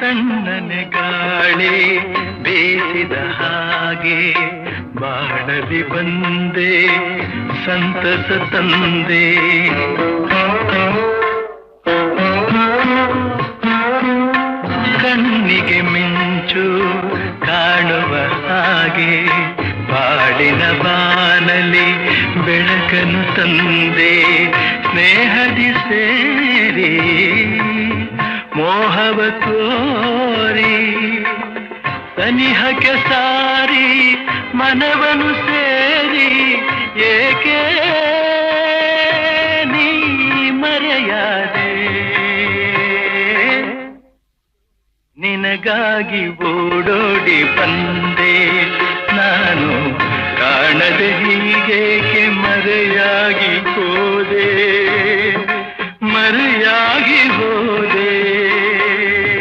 ತಣ್ಣನೆ ಗಾಳಿ ಬೇಸಿದ ಹಾಗೆ ಬಾಳಲಿ ಬಂದೆ ಸಂತಸ ತಂದೆ. ಕಣ್ಣಿಗೆ ಮಿಂಚು ಕಾಣುವ ಹಾಗೆ ಬಾಳಿನ ಬಾನಲಿ ಬೆಳಕನ್ನು ತಂದೆ. ಸ್ನೇಹದಿ ಸೇರಿ ಮೋಹವ ತೋರಿ ಸನಿಹಕ್ಕೆ ಸಾರಿ ಮನವನು ಸೇರಿ ಏಕೆ ನೀ ಮರೆಯಾದೆ. ನಿನಗಾಗಿ ಓಡೋಡಿ ಬಂದೆ ನಾನು ಕಾಣದೆ ಹೀಗೇಕೆ ಮರೆಯಾಗಿ